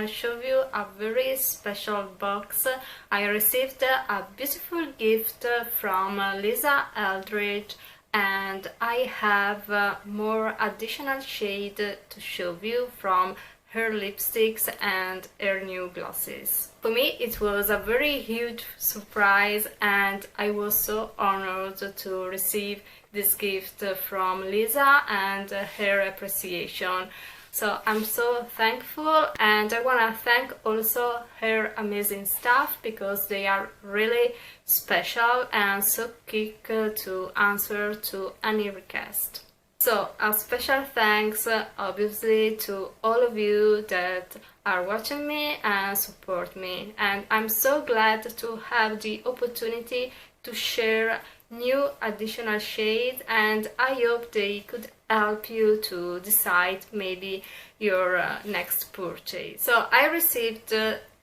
wanna show you a very special box. I received a beautiful gift from Lisa Eldridge, and I have more additional shade to show you from her lipsticks and her new glosses. For me it was a very huge surprise, and I was so honored to receive this gift from Lisa and her appreciation. So I'm so thankful, and I want to thank also her amazing staff because they are really special and so quick to answer to any request. So a special thanks obviously to all of you that are watching me and support me, and I'm so glad to have the opportunity to share new additional shades, and I hope they could help you to decide maybe your next purchase. So I received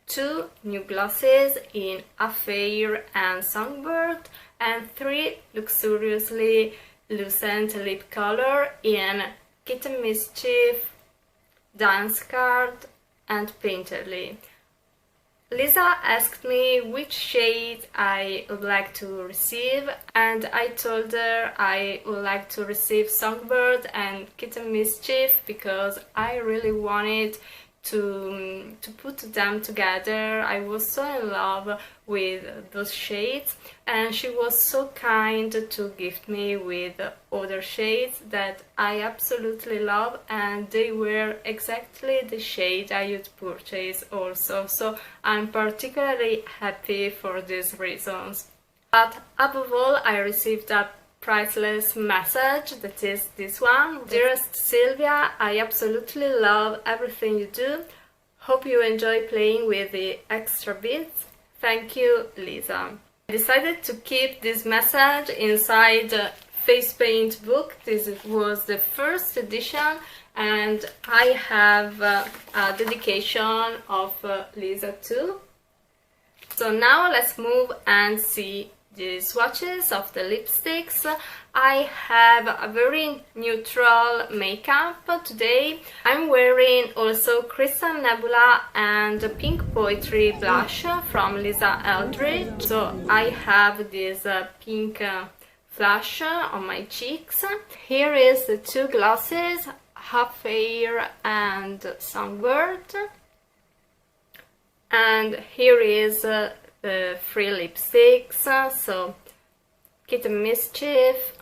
2 new glosses in Affair and Songbird, and 3 luxuriously Lucent lip color in Kitten Mischief, Dance Card and Painterly. Lisa asked me which shade I would like to receive, and I told her I would like to receive Songbird and Kitten Mischief because I really wanted to put them together. I was so in love with those shades, and she was so kind to gift me with other shades that I absolutely love, and they were exactly the shade I would purchase also, so I'm particularly happy for these reasons. But above all, I received a priceless message, that is this one. Dearest Sylvia, I absolutely love everything you do. Hope you enjoy playing with the extra bits. Thank you, Lisa. I decided to keep this message inside the face paint book. This was the first edition, and I have a dedication of Lisa too. So now let's move and see the swatches of the lipsticks. I have a very neutral makeup today. I'm wearing also Crystal Nebula and Pink Poetry blush from Lisa Eldridge. So I have this pink flush on my cheeks. Here is the 2 glosses, Affair and Songbird. And here is the 3 lipsticks, so Kitten Mischief,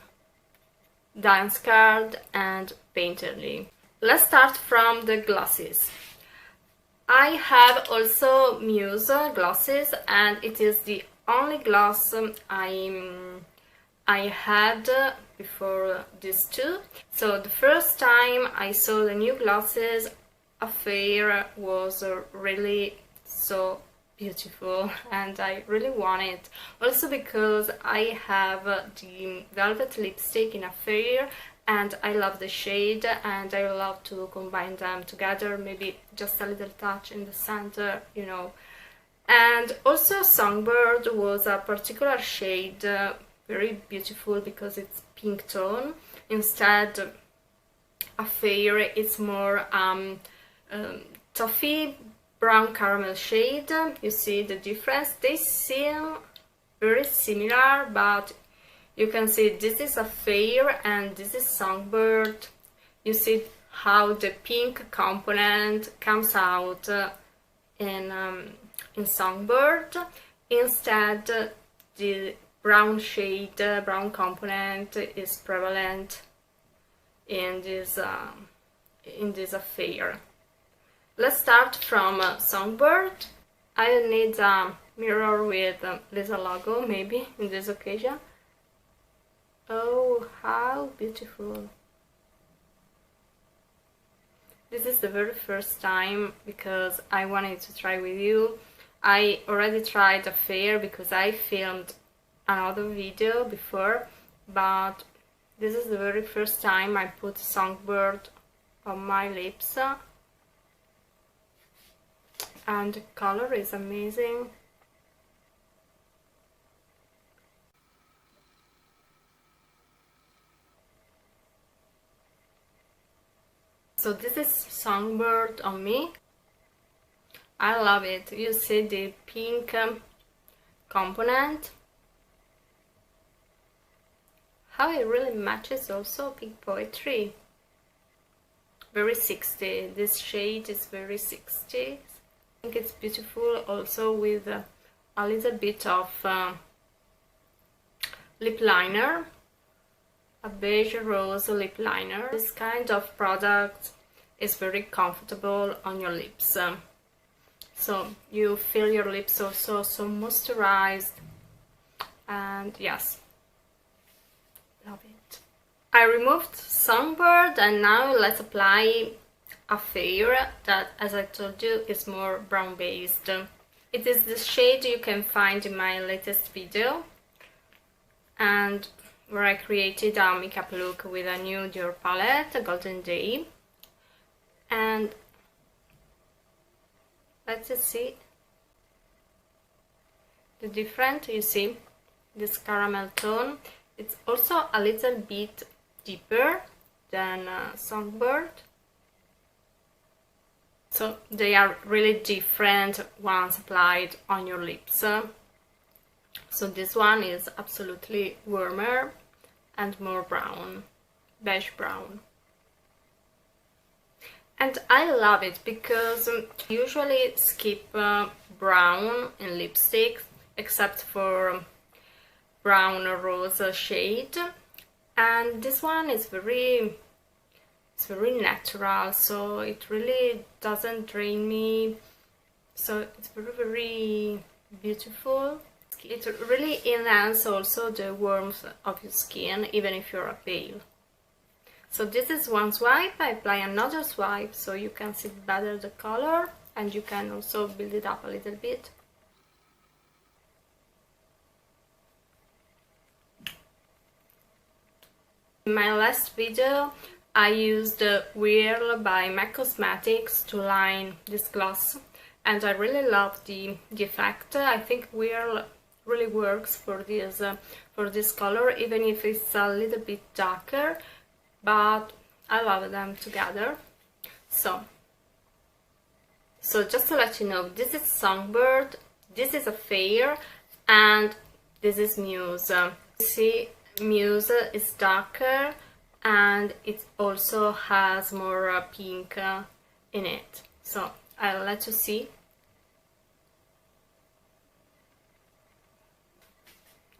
Dance Card and Painterly. Let's start from the glosses. I have also Muse glosses, and it is the only gloss I had before these 2. So the first time I saw the new glosses, Affair was really so beautiful, and I really want it. Also because I have the velvet lipstick in Affair, and I love the shade, and I love to combine them together, maybe just a little touch in the center, you know. And also Songbird was a particular shade, very beautiful because it's pink tone. Instead, Affair it's more toffee brown caramel shade. You see the difference. They seem very similar, but you can see this is Affair and this is Songbird. You see how the pink component comes out in Songbird. Instead, the brown shade, brown component is prevalent in this Affair. Let's start from Songbird. I need a mirror with Lisa logo, maybe, in this occasion. Oh, how beautiful. This is the very first time because I wanted to try with you. I already tried Affair because I filmed another video before, but this is the very first time I put Songbird on my lips. And the color is amazing. So this is Songbird on me. I love it. You see the pink component, how it really matches also pink poetry. Very 60. This shade is very 60. I think it's beautiful also with a little bit of lip liner, a beige rose lip liner. This kind of product is very comfortable on your lips. So you feel your lips also so moisturized, and yes, love it. I removed Songbird and now let's apply Affair, that, as I told you, is more brown based. It is the shade you can find in my latest video, and where I created a makeup look with a new Dior palette, Golden Day. And let's just see the difference. You see this caramel tone, it's also a little bit deeper than Songbird, so they are really different once applied on your lips. So this one is absolutely warmer and more brown, beige brown. And I love it because I usually skip brown in lipstick, except for brown rose shade, and this one is very natural, so it really doesn't drain me, so it's very beautiful. It really enhances also the warmth of your skin, even if you're pale. So this is one swipe. I apply another swipe so you can see better the color, and you can also build it up a little bit. In my last video I used Whirl by MAC Cosmetics to line this gloss, and I really love the effect. I think Whirl really works for this color, even if it's a little bit darker, but I love them together. So just to let you know, this is Songbird, this is Affair, and this is Muse. See, Muse is darker and it also has more pink in it. So I'll let you see.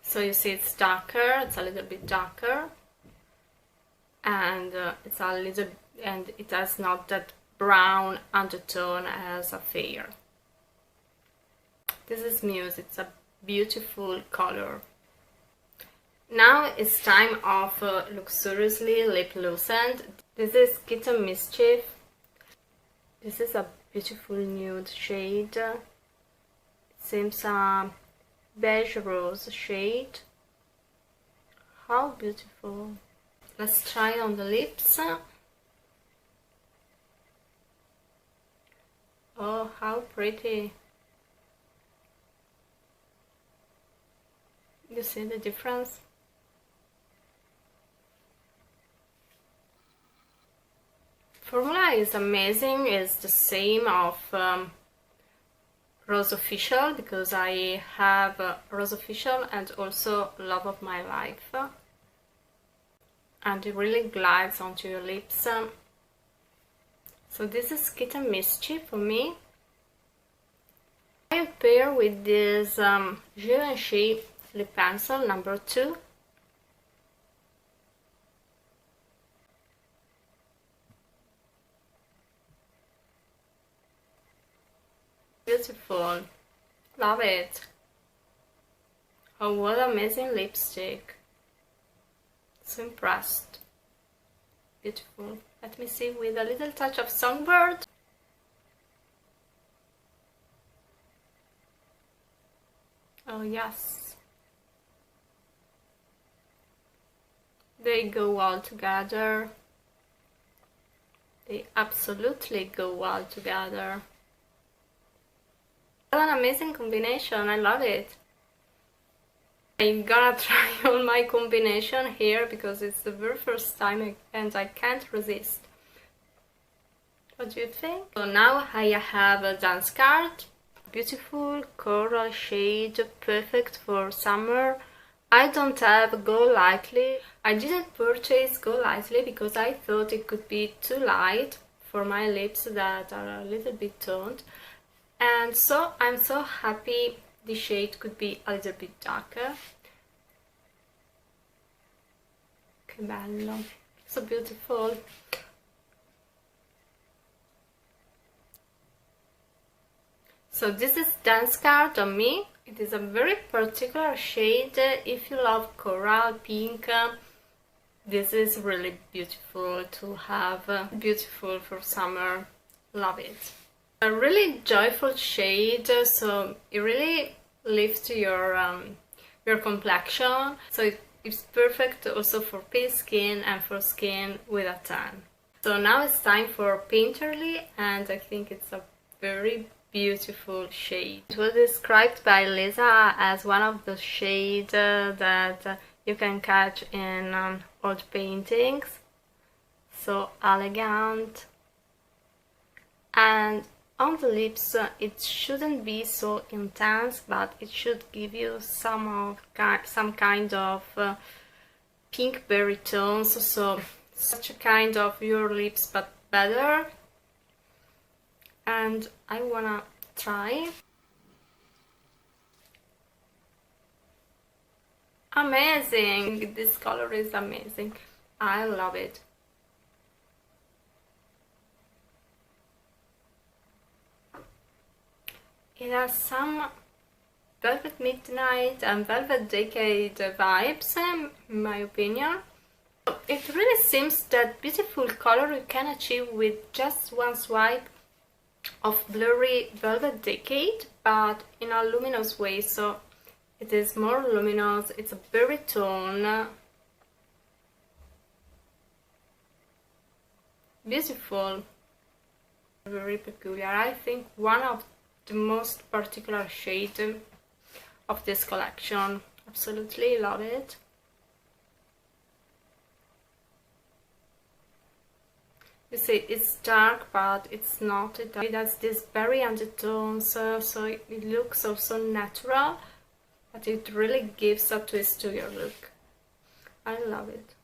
So you see it's darker, it's a little bit darker, and it has not that brown undertone as Affair. This is Muse, it's a beautiful color. Now it's time of Luxuriously Lip Lucent. This is Kitten Mischief. This is a beautiful nude shade. It seems a beige rose shade. How beautiful. Let's try on the lips. Oh, how pretty. You see the difference? Formula is amazing. It's the same of Rose Official, because I have Rose Official and also Love of My Life, and it really glides onto your lips. So this is Kitten Mischief for me. I pair with this Givenchy lip pencil number 2. Beautiful, love it. Oh, what amazing lipstick, so impressed. Beautiful. Let me see with a little touch of Songbird. Oh yes, they go all together. They absolutely go well together. What an amazing combination, I love it. I'm gonna try all my combination here because it's the very first time and I can't resist. What do you think? So now I have a dance card. Beautiful coral shade, perfect for summer. I don't have Go Lightly. I didn't purchase Go Lightly because I thought it could be too light for my lips that are a little bit toned. And so I'm so happy the shade could be a little bit darker. Che bello, so beautiful. So this is dance card on me. It is a very particular shade. If you love coral pink, this is really beautiful to have. Beautiful for summer. Love it. A really joyful shade, so it really lifts your complexion. So it's perfect also for pale skin and for skin with a tan. So now it's time for Painterly, and I think it's a very beautiful shade. It was described by Lisa as one of the shades that you can catch in old paintings. So elegant. And on the lips, it shouldn't be so intense, but it should give you some kind of pink berry tones. So such a kind of your lips, but better. And I wanna try. Amazing! This color is amazing. I love it. It has some Velvet Midnight and Velvet Decade vibes, in my opinion. It really seems that beautiful color you can achieve with just one swipe of blurry Velvet Decade, but in a luminous way, so it is more luminous, it's a berry tone. Beautiful. Very peculiar. I think one of the most particular shade of this collection. Absolutely love it. You see, it's dark, but it's not. It has these berry undertones, so it looks also natural, but it really gives a twist to your look. I love it.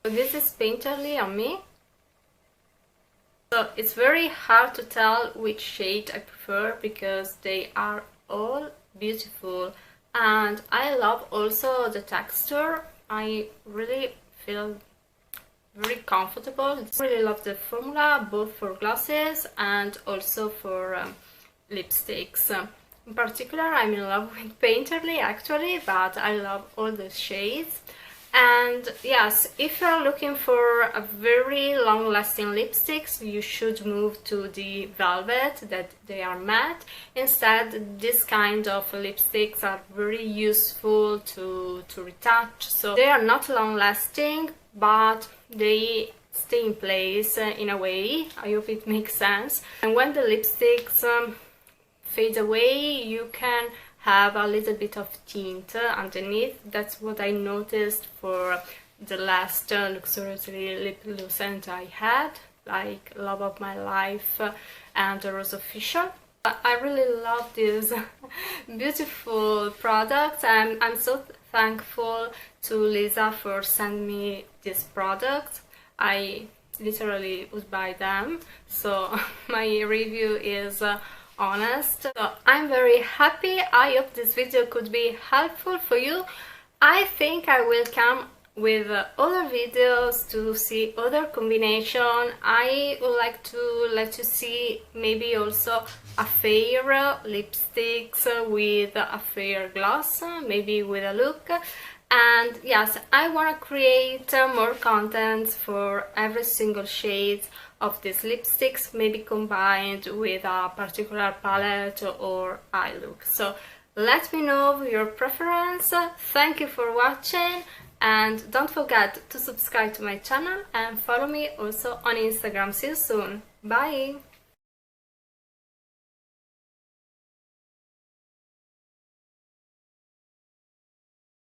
So this is Painterly on me. So it's very hard to tell which shade I prefer because they are all beautiful, and I love also the texture. I really feel very comfortable. I really love the formula, both for glosses and also for lipsticks. In particular, I'm in love with Painterly actually, but I love all the shades. And yes, if you're looking for a very long-lasting lipsticks, you should move to the Velvet, that they are matte. Instead, this kind of lipsticks are very useful to retouch. So they are not long-lasting, but they stay in place in a way. I hope it makes sense. And when the lipsticks fade away, you can have a little bit of tint underneath. That's what I noticed for the last luxuriously lip lucent I had, like Love of My Life and Rose Official. I really love these beautiful products, and I'm so thankful to Lisa for sending me these products. I literally would buy them, so my review is honest. So I'm very happy. I hope this video could be helpful for you. I think I will come with other videos to see other combination. I would like to let you see maybe also Affair lipsticks with Affair gloss, maybe with a look. And yes, I want to create more content for every single shade of these lipsticks, maybe combined with a particular palette or eye look. So let me know your preference. Thank you for watching, and don't forget to subscribe to my channel and follow me also on Instagram. See you soon. Bye!